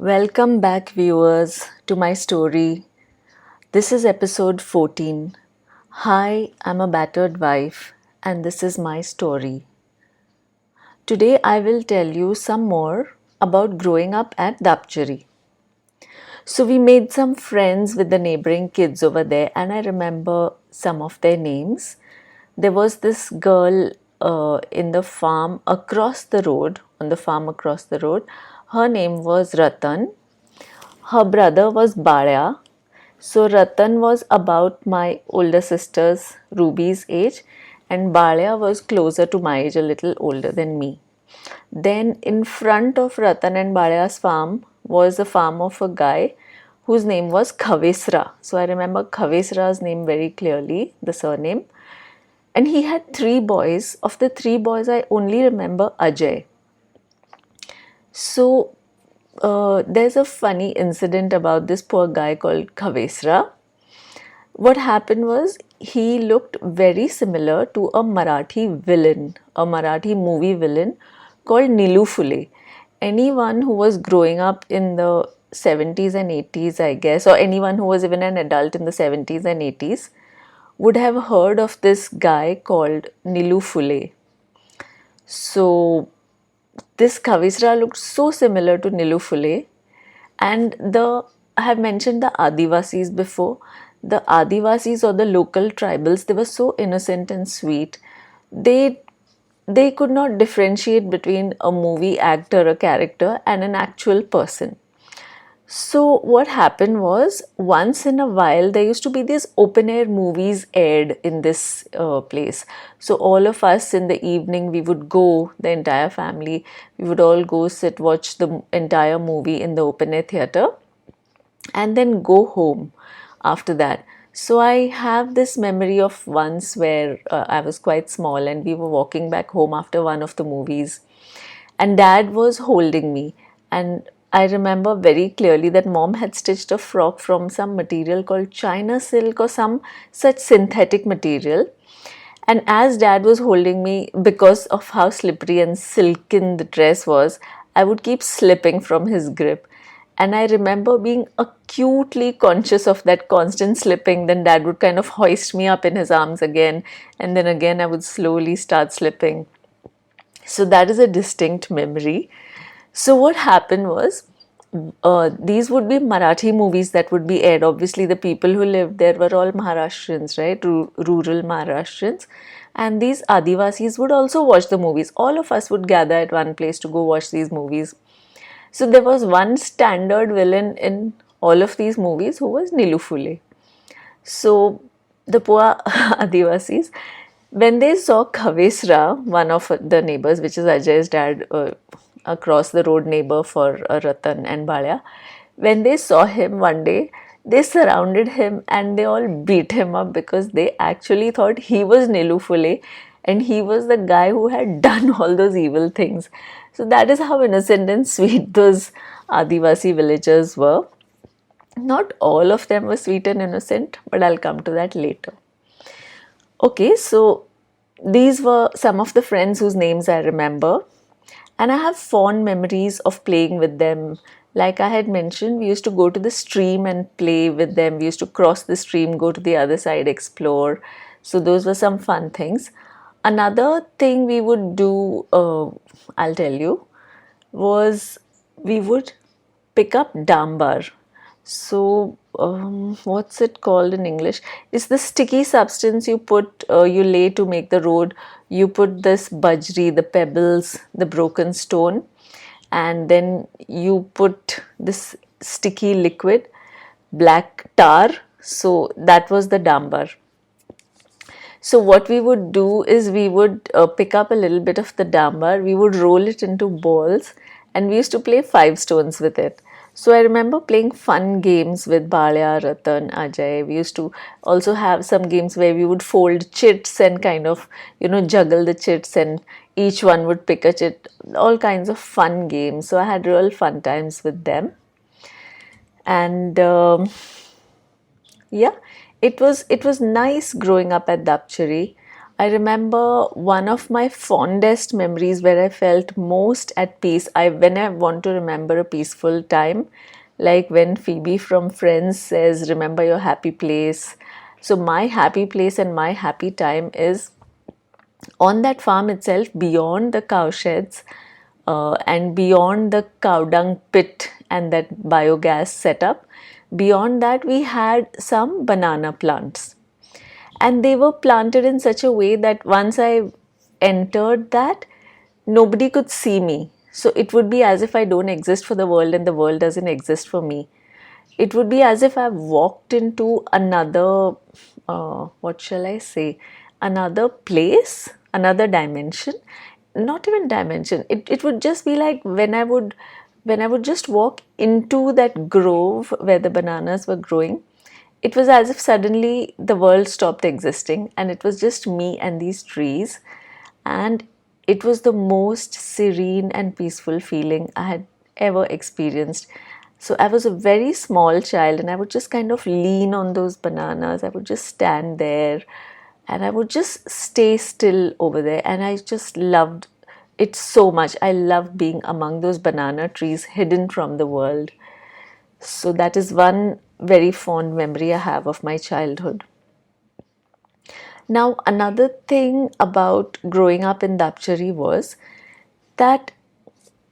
Welcome back, viewers, to my story. This is episode 14. Hi, I'm a battered wife, and this is my story. Today, I will tell you some more about growing up at Dapchari. So, we made some friends with the neighboring kids over there, and I remember some of their names. There was this girl in the farm across the road, on the farm across the road. Her name was Ratan. Her brother was Balya. So Ratan was about my older sister's Ruby's age, and Balya was closer to my age, a little older than me. Then in front of Ratan and Balya's farm was the farm of a guy whose name was Khavesra. So I remember Khavesra's name very clearly, the surname. And he had three boys. Of the three boys, I only remember Ajay. So there's a funny incident about this poor guy called Khavesra. What happened was he looked very similar to a Marathi villain, a Marathi movie villain called Nilu Phule. Anyone who was growing up in the 70s and 80s, I guess, or anyone who was even an adult in the 70s and 80s would have heard of this guy called Nilu Phule. So this Kavisra looked so similar to Nilu Phule, and I have mentioned the Adivasis before. The Adivasis or the local tribals, they were so innocent and sweet. They they could not differentiate between a movie actor, a character, and an actual person. So what happened was, once in a while there used to be these open air movies aired in this place. So all of us in the evening, we would go, the entire family, we would all go sit, watch the entire movie in the open air theatre, and then go home after that. So I have this memory of once where I was quite small and we were walking back home after one of the movies, and dad was holding me, and I remember very clearly that mom had stitched a frock from some material called china silk or some such synthetic material. And as dad was holding me, because of how slippery and silken the dress was, I would keep slipping from his grip. And I remember being acutely conscious of that constant slipping. Then dad would kind of hoist me up in his arms again, and then again I would slowly start slipping. So that is a distinct memory. So what happened was, these would be Marathi movies that would be aired. Obviously, the people who lived there were all Maharashtrians, right? Rural Maharashtrians. And these Adivasis would also watch the movies. All of us would gather at one place to go watch these movies. So there was one standard villain in all of these movies who was Nilu Phule. So the poor Adivasis, when they saw Khavesra, one of the neighbors, which is Ajay's dad, across the road neighbor for Ratan and Balya, when they saw him one day, they surrounded him and they all beat him up because they actually thought he was Nilu Phule and he was the guy who had done all those evil things. So that is how innocent and sweet those Adivasi villagers were. Not all of them were sweet and innocent, but I'll come to that later. Okay, so these were some of the friends whose names I remember, and I have fond memories of playing with them. Like I had mentioned, we used to go to the stream and play with them. We used to cross the stream, go to the other side, explore. So those were some fun things. Another thing we would do, I'll tell you, was we would pick up dambar. So, what's it called in English? It's the sticky substance you lay to make the road. You put this bajri, the pebbles, the broken stone, and then you put this sticky liquid, black tar. So that was the dambar. So what we would do is we would pick up a little bit of the dambar, we would roll it into balls, and we used to play five stones with it. So I remember playing fun games with Balya, Ratan, Ajay. We used to also have some games where we would fold chits and kind of, juggle the chits, and each one would pick a chit. All kinds of fun games. So I had real fun times with them. And yeah, it was nice growing up at Dapchari. I remember one of my fondest memories where I felt most at peace. When I want to remember a peaceful time, like when Phoebe from Friends says, "Remember your happy place." So my happy place and my happy time is on that farm itself, beyond the cow sheds, and beyond the cow dung pit and that biogas setup. Beyond that, we had some banana plants, and they were planted in such a way that once I entered that, nobody could see me. So it would be as if I don't exist for the world and the world doesn't exist for me. It would be as if I've walked into another, what shall I say, another place, another dimension. Not even dimension. It would just be like when I would just walk into that grove where the bananas were growing. It was as if suddenly the world stopped existing and it was just me and these trees. And it was the most serene and peaceful feeling I had ever experienced. So I was a very small child and I would just kind of lean on those bananas. I would just stand there and I would just stay still over there. And I just loved it so much. I loved being among those banana trees hidden from the world. So that is one very fond memory I have of my childhood. Now, another thing about growing up in Dapchari was that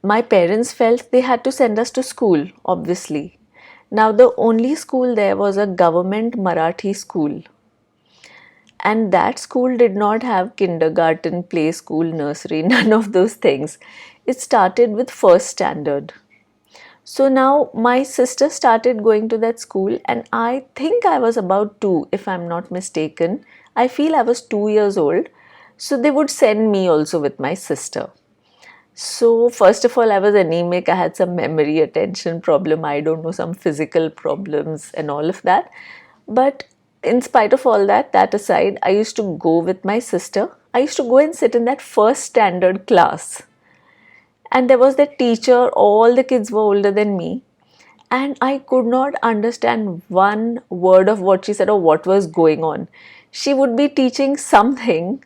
my parents felt they had to send us to school, obviously. Now, the only school there was a government Marathi school, and that school did not have kindergarten, play school, nursery, none of those things. It started with first standard. So now my sister started going to that school, and I think I was about 2, if I'm not mistaken. I feel I was 2 years old. So they would send me also with my sister. So, first of all, I was anemic. I had some memory attention problem. I don't know, some physical problems and all of that. But in spite of all that, that aside, I used to go with my sister. I used to go and sit in that first standard class. And there was that teacher, all the kids were older than me. And I could not understand one word of what she said or what was going on. She would be teaching something,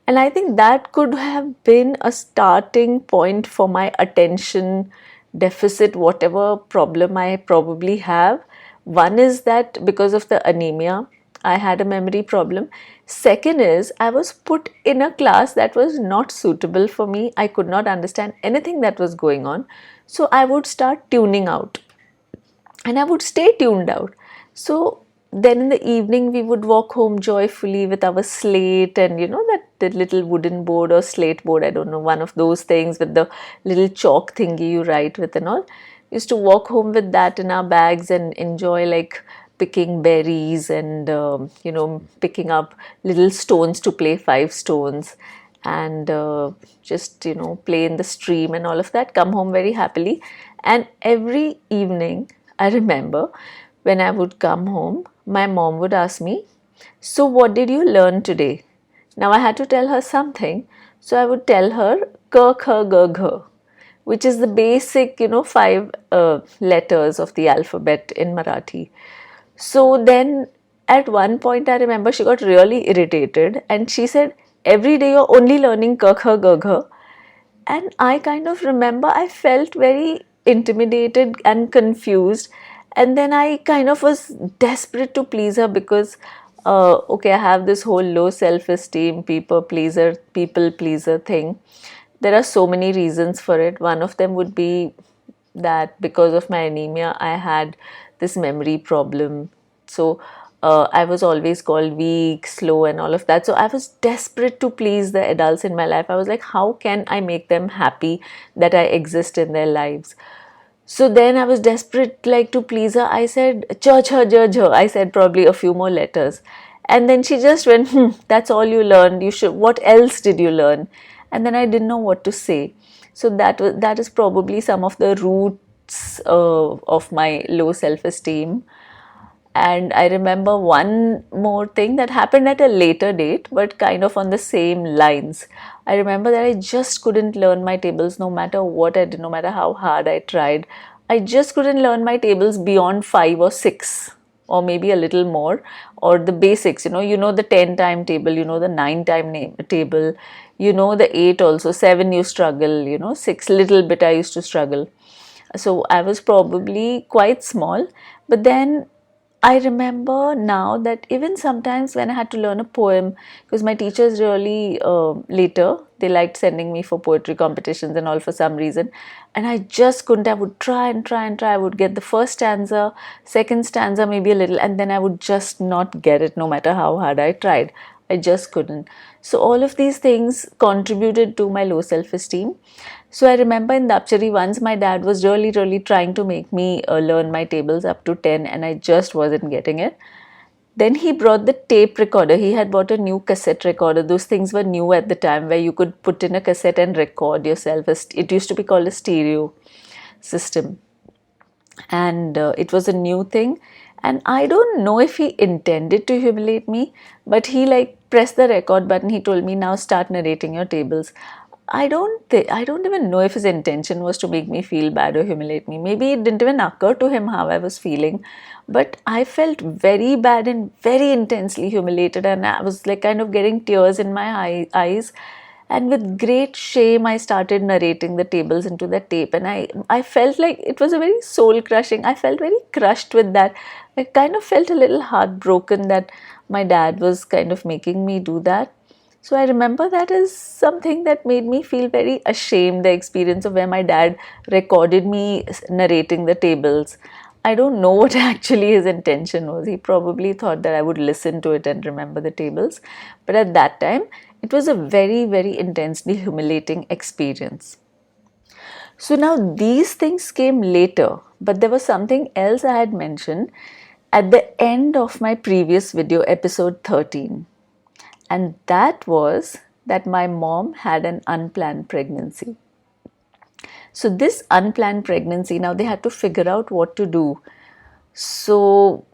and I think that could have been a starting point for my attention deficit, whatever problem I probably have. One is that because of the anemia, I had a memory problem. Second is, I was put in a class that was not suitable for me. I could not understand anything that was going on. So I would start tuning out and I would stay tuned out. So then in the evening, we would walk home joyfully with our slate and that little wooden board or slate board, I don't know, one of those things with the little chalk thingy you write with and all. We used to walk home with that in our bags and enjoy like picking berries and picking up little stones to play five stones and just play in the stream and all of that, come home very happily. And every evening I remember when I would come home, my mom would ask me, "So, what did you learn today?" Now, I had to tell her something. So, I would tell her K, Kh, G, Gh, which is the basic, five letters of the alphabet in Marathi. So, then at one point, I remember she got really irritated and she said, "Every day you're only learning K, Kh, G, Gh." And I kind of remember I felt very intimidated and confused. And then I kind of was desperate to please her because, okay, I have this whole low self esteem, people pleaser thing. There are so many reasons for it. One of them would be that because of my anemia, I had this memory problem. So I was always called weak, slow, and all of that. So I was desperate to please the adults in my life. I was like, how can I make them happy that I exist in their lives? So then I was desperate like to please her. I said, "Cha cha ja ja." I said probably a few more letters. And then she just went, "That's all you learned. You should, what else did you learn?" And then I didn't know what to say. So that is probably some of the roots of my low self-esteem. And I remember one more thing that happened at a later date, but kind of on the same lines. I remember that I just couldn't learn my tables no matter what I did, no matter how hard I tried. I just couldn't learn my tables beyond 5 or 6. or maybe a little more, or the basics, the 10 time table, the 9 time table, the 8 also, 7 you struggle, 6 little bit I used to struggle. So I was probably quite small, but then I remember now that even sometimes when I had to learn a poem, because my teachers really later they liked sending me for poetry competitions and all for some reason, and I just couldn't. I would try and try and try. I would get the first stanza, second stanza, maybe a little, and then I would just not get it, no matter how hard I tried. I just couldn't. So all of these things contributed to my low self-esteem. So I remember in Dapchari once my dad was really, really trying to make me learn my tables up to 10, and I just wasn't getting it. Then he brought the tape recorder. He had bought a new cassette recorder. Those things were new at the time, where you could put in a cassette and record yourself. It used to be called a stereo system. And it was a new thing. And I don't know if he intended to humiliate me, but he like pressed the record button. He told me, now start narrating your tables. I don't even know if his intention was to make me feel bad or humiliate me. Maybe it didn't even occur to him how I was feeling, but I felt very bad and very intensely humiliated, and I was like kind of getting tears in my eyes. And with great shame, I started narrating the tables into the tape, and I felt like it was a very soul crushing. I felt very crushed with that. I kind of felt a little heartbroken that my dad was kind of making me do that. So I remember that as something that made me feel very ashamed, the experience of where my dad recorded me narrating the tables. I don't know what actually his intention was. He probably thought that I would listen to it and remember the tables. But at that time, it was a very, very intensely humiliating experience. So now these things came later, but there was something else I had mentioned at the end of my previous video, episode 13. And that was that my mom had an unplanned pregnancy. So this unplanned pregnancy, now they had to figure out what to do. So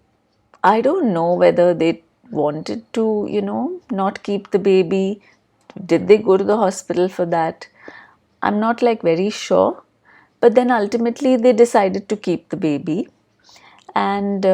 I don't know whether they wanted to, not keep the baby. Did they go to the hospital for that? I'm not like very sure. But then ultimately they decided to keep the baby. And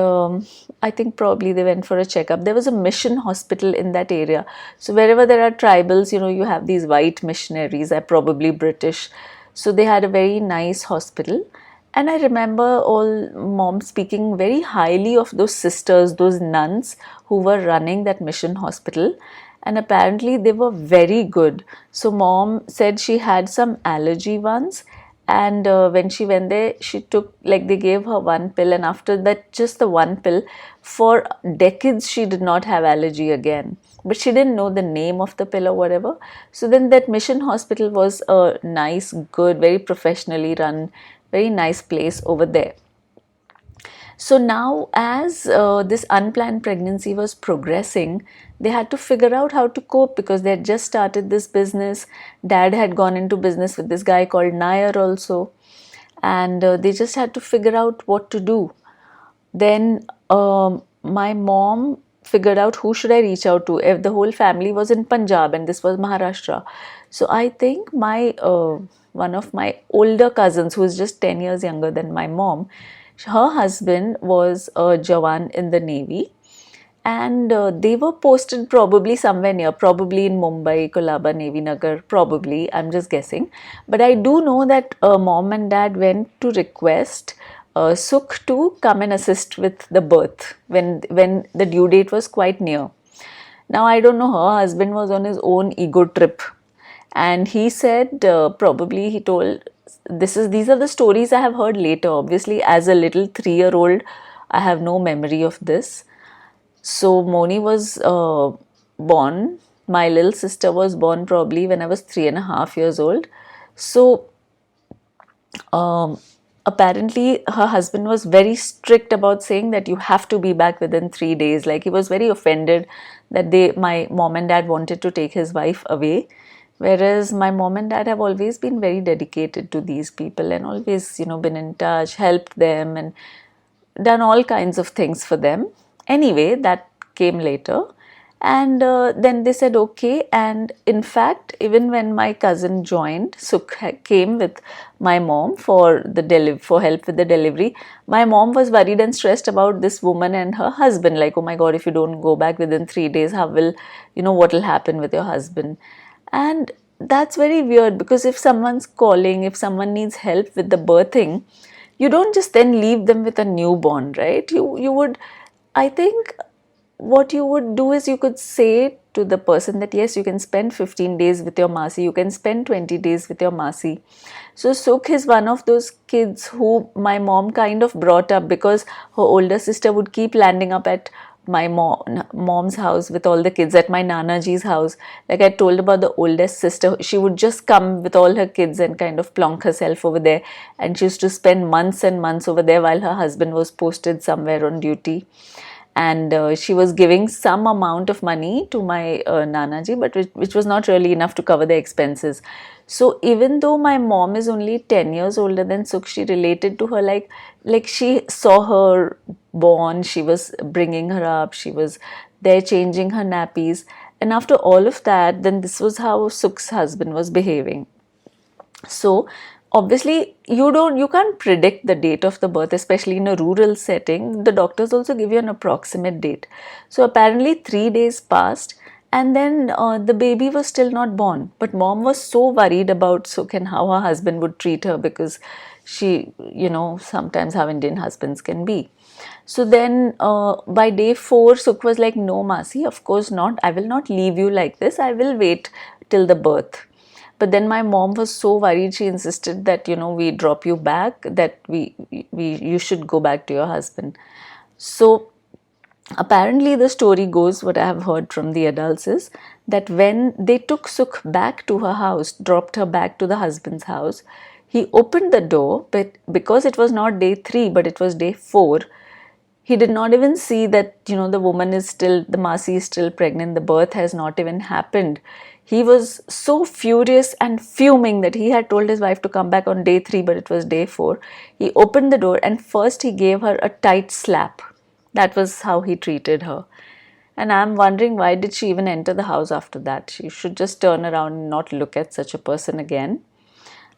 I think probably they went for a checkup. There was a mission hospital in that area. So wherever there are tribals, you have these white missionaries, are probably British. So they had a very nice hospital. And I remember all mom speaking very highly of those sisters, those nuns who were running that mission hospital. And apparently they were very good. So mom said she had some allergy once, and when she went there, she took, like, they gave her one pill, and after that, just the one pill, for decades she did not have allergy again. But she didn't know the name of the pill or whatever. So then that mission hospital was a nice, good, very professionally run, very nice place over there. So now, as this unplanned pregnancy was progressing, they had to figure out how to cope, because they had just started this business. Dad had gone into business with this guy called Nair also, and they just had to figure out what to do. Then my mom figured out who should I reach out to. If the whole family was in Punjab and this was Maharashtra, so I think my one of my older cousins, who is just 10 years younger than my mom, her husband was a Jawan in the Navy, and they were posted probably somewhere near, probably in Mumbai, Kolaba, Navy Nagar, probably, I'm just guessing. But I do know that mom and dad went to request Sukh to come and assist with the birth when the due date was quite near. Now I don't know, her husband was on his own ego trip, and he said, probably he told, these are the stories I have heard later. Obviously, as a little 3-year-old, I have no memory of this. So Moni was born. My little sister was born probably when I was 3.5 years old. So apparently her husband was very strict about saying that you have to be back within 3 days. Like, he was very offended that my mom and dad wanted to take his wife away. Whereas my mom and dad have always been very dedicated to these people, and always, been in touch, helped them, and done all kinds of things for them. Anyway, that came later. And then they said okay. And in fact, even when my cousin joined, Sukh came with my mom for for help with the delivery. My mom was worried and stressed about this woman and her husband. Like, oh my God, if you don't go back within 3 days, how will, what will happen with your husband? And that's very weird, because if someone's calling, if someone needs help with the birthing, you don't just then leave them with a newborn, right? You would, I think, what you would do is you could say to the person that yes, you can spend 15 days with your Masi, you can spend 20 days with your Masi. So Sukh is one of those kids who my mom kind of brought up, because her older sister would keep landing up at my mom's house with all the kids, at my Nanaji's house. Like I told about the oldest sister, she would just come with all her kids and kind of plonk herself over there, and she used to spend months and months over there while her husband was posted somewhere on duty. And she was giving some amount of money to my Nanaji, but which was not really enough to cover the expenses. So even though my mom is only 10 years older than Sukh, she related to her like she saw her born, she was bringing her up, she was there changing her nappies. And after all of that, then this was how Sukh's husband was behaving. So obviously you can't predict the date of the birth, especially in a rural setting. The doctors also give you an approximate date. So apparently 3 days passed, and then the baby was still not born. But mom was so worried about Sukh and how her husband would treat her, because she, sometimes how Indian husbands can be. So then by day 4, Sukh was like, no, Masi, of course not. I will not leave you like this. I will wait till the birth. But then my mom was so worried, she insisted that, we drop you back, that you should go back to your husband. So apparently the story goes, what I have heard from the adults is that when they took Sukh back to her house, dropped her back to the husband's house, he opened the door, but because it was not day 3, but it was day 4, he did not even see that, the woman is still, the Masi is still pregnant, the birth has not even happened. He was so furious and fuming that he had told his wife to come back on day 3, but it was day 4. He opened the door and first he gave her a tight slap. That was how he treated her. And I'm wondering, why did she even enter the house after that? She should just turn around and not look at such a person again.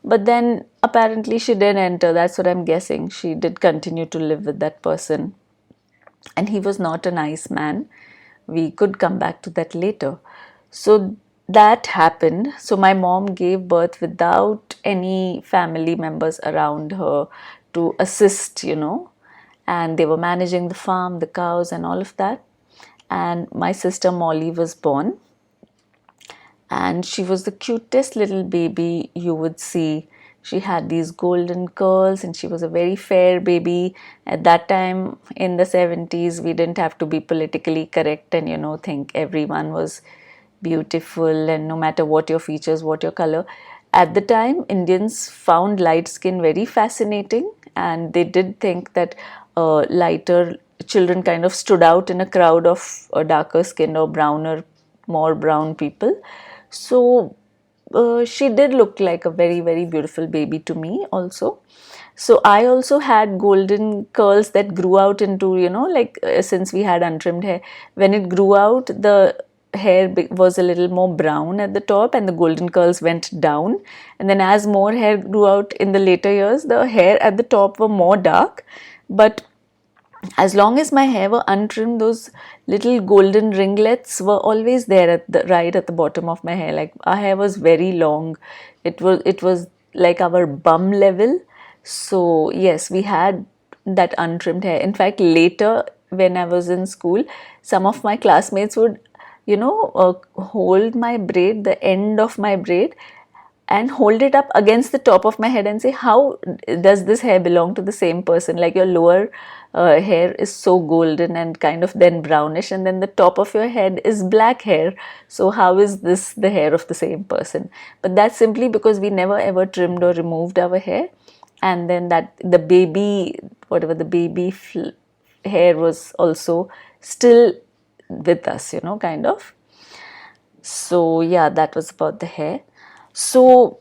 But then apparently she didn't enter. That's what I'm guessing. She did continue to live with that person. And he was not a nice man. We could come back to that later. So that happened. So my mom gave birth without any family members around her to assist, and they were managing the farm, the cows, and all of that. And my sister Molly was born, and she was the cutest little baby you would see. She had these golden curls and she was a very fair baby. At that time in the 70s, we didn't have to be politically correct and, think everyone was beautiful, and no matter what your features, what your color. At the time, Indians found light skin very fascinating, and they did think that lighter children kind of stood out in a crowd of darker skinned or browner, more brown people. So she did look like a very, very beautiful baby to me also. So I also had golden curls that grew out into, since we had untrimmed hair, when it grew out, the hair was a little more brown at the top and the golden curls went down. And then as more hair grew out in the later years, the hair at the top were more dark. But as long as my hair were untrimmed, those little golden ringlets were always there at the right at the bottom of my hair. Like, our hair was very long. It was like our bum level. So yes, we had that untrimmed hair. In fact, later when I was in school, some of my classmates would, hold my braid, the end of my braid, and hold it up against the top of my head and say, how does this hair belong to the same person? Like, your lower hair is so golden and kind of then brownish, and then the top of your head is black hair. So how is this the hair of the same person? But that's simply because we never ever trimmed or removed our hair. And then that the baby, whatever the baby hair was also still with us, kind of. So yeah, that was about the hair. So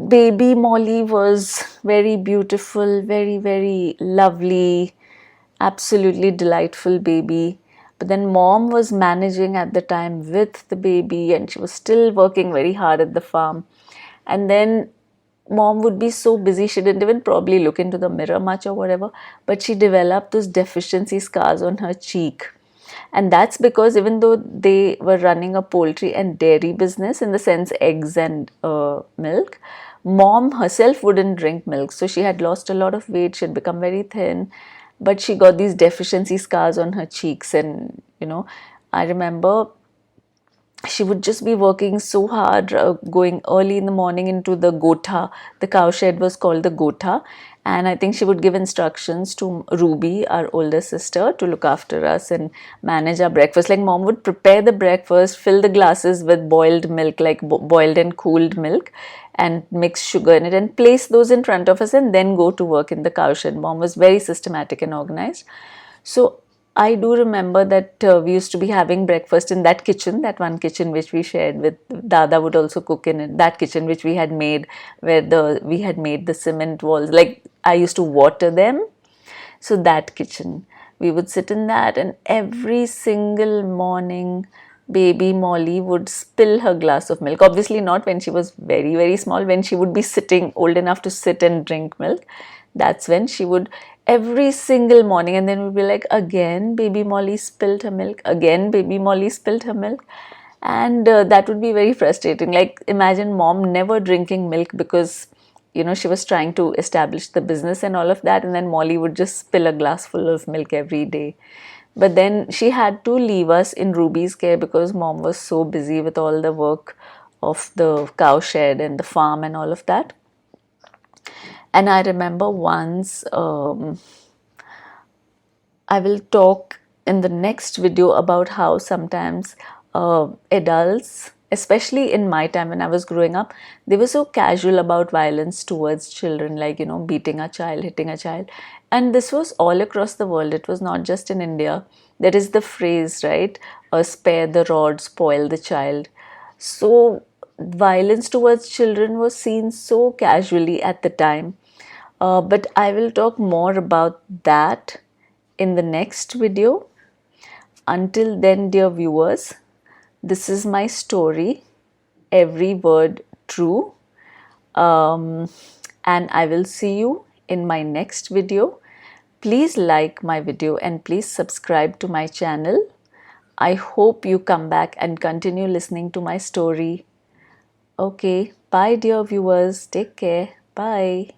baby Molly was very beautiful, very, very lovely, absolutely delightful baby. But then mom was managing at the time with the baby, and she was still working very hard at the farm. And then mom would be so busy, she didn't even probably look into the mirror much or whatever, but she developed those deficiency scars on her cheek. And that's because even though they were running a poultry and dairy business, in the sense eggs and milk, mom herself wouldn't drink milk. So she had lost a lot of weight, she had become very thin, but she got these deficiency scars on her cheeks. And, I remember she would just be working so hard, going early in the morning into the gotha. The cow shed was called the gotha. And I think she would give instructions to Ruby, our older sister, to look after us and manage our breakfast. Like mom would prepare the breakfast, fill the glasses with boiled milk, like boiled and cooled milk, and mix sugar in it and place those in front of us and then go to work in the cow shed. Mom was very systematic and organized. So I do remember that we used to be having breakfast in that kitchen, that one kitchen which we shared with Dada would also cook in it, that kitchen which we had made, where we had made the cement walls. Like I used to water them. So that kitchen, we would sit in that, and every single morning, baby Molly would spill her glass of milk. Obviously, not when she was very, very small, when she would be sitting, old enough to sit and drink milk. That's when she would, every single morning, and then we'd be like, again, baby Molly spilled her milk, again, baby Molly spilled her milk. And that would be very frustrating. Like, imagine mom never drinking milk because she was trying to establish the business and all of that, and then Molly would just spill a glass full of milk every day. But then she had to leave us in Ruby's care because mom was so busy with all the work of the cow shed and the farm and all of that. And I remember once, I will talk in the next video about how sometimes adults, especially in my time when I was growing up, they were so casual about violence towards children, like, beating a child, hitting a child. And this was all across the world. It was not just in India. There is the phrase, right? Spare the rod, spoil the child. So violence towards children was seen so casually at the time. But I will talk more about that in the next video. Until then, dear viewers, this is my story, every word true. And I will see you in my next video. Please like my video and please subscribe to my channel. I hope you come back and continue listening to my story. Okay, bye dear viewers. Take care. Bye.